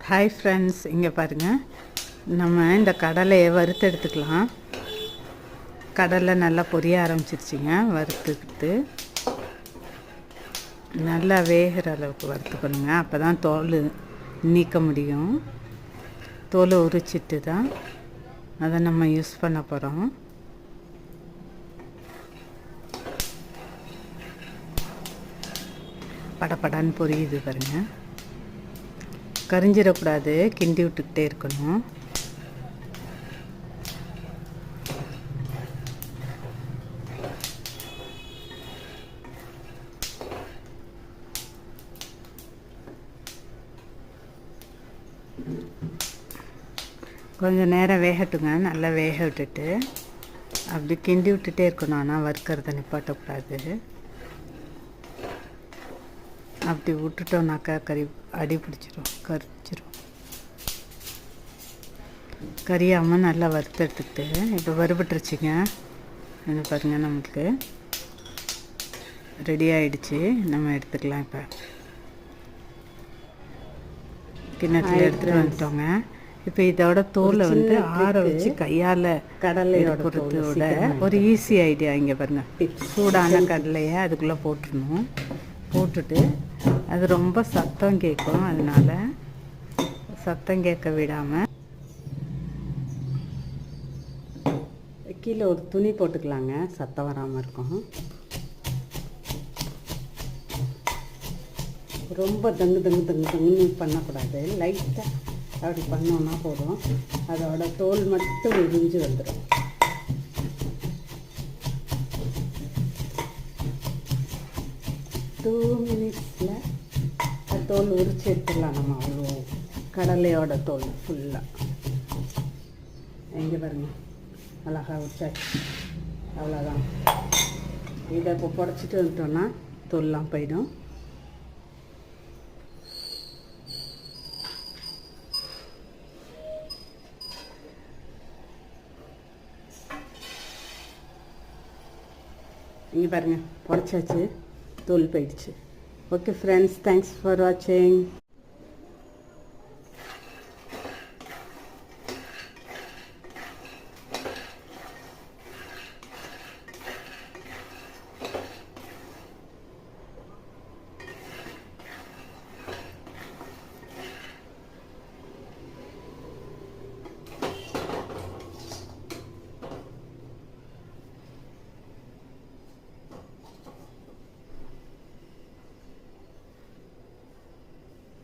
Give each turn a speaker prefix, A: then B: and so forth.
A: Hi friends, இங்கே பாருங்கள். நம்ம இந்த கடலையை வறுத்து எடுத்துக்கலாம். கடலை நல்லா பொரிய ஆரம்பிச்சிருச்சிங்க. வறுத்துக்கிட்டு நல்லா வேகிற அளவுக்கு வறுத்துக்கணுங்க. அப்போ தான் தோல் நீக்க முடியும். தோலை உரிச்சிட்டு தான் அதை நம்ம யூஸ் பண்ண போகிறோம். படப்படான்னு பொரியுது பாருங்கள். கரிஞ்சிடக்கூடாது, கிண்டி விட்டுக்கிட்டே இருக்கணும். கொஞ்சம் நேரம் வேகட்டுங்க. நல்லா வேக விட்டுட்டு அப்படி கிண்டி விட்டுட்டே இருக்கணும். ஆனால் வறுக்கிறத நிப்பாட்டக்கூடாது. அப்படி விட்டுட்டோம்னாக்கா அடி பிடிச்சிரும், கரிச்சிரும். கரியாமல் நல்லா வறுத்து எடுத்துக்கிட்டு இப்போ வறுபட்டுருச்சுங்க. இது பாருங்கள், நமக்கு ரெடி ஆகிடுச்சு. நம்ம எடுத்துக்கலாம். இப்போ கிண்ணத்தில் எடுத்துகிட்டு வந்துட்டோங்க. இப்போ இதோட தோலை வந்து ஆற வச்சு கையால் கடலையோட பொறுத்தோட ஒரு ஈஸி ஐடியா. இங்கே பாருங்கள், சூடான கடலையை அதுக்குள்ளே போட்டுடணும். போட்டுட்டு அது ரொம்ப சத்தம் கேட்கும். அதனால் சத்தம் கேட்க விடாமல் கீழே ஒரு துணி போட்டுக்கலாங்க. சத்தம் வராமல் இருக்கும். ரொம்ப தங்கு தங்கு தங்கு தங்குன்னு பண்ணக்கூடாது. லைட்டாக அப்படி பண்ணோன்னா போதும். அதோட தோல் மட்டும் உறிஞ்சு வந்துடும். டூ மினிட்ஸில் தோல் உரிச்சு எடுத்துடலாம். நம்ம அவ்வளோ கடலையோட தோல் ஃபுல்லாக எங்கே பாருங்கள், அழகாக உரிச்சாச்சு. அவ்வளோதான். இதை இப்போ புடச்சிட்டு வந்துட்டோன்னா தோல்லாம் போயிடும். இங்கே பாருங்கள், புடச்சாச்சு, தோல் போயிடுச்சு. ஓகே ஃப்ரெண்ட்ஸ், தேங்க்ஸ் ஃபார் வாட்சிங்.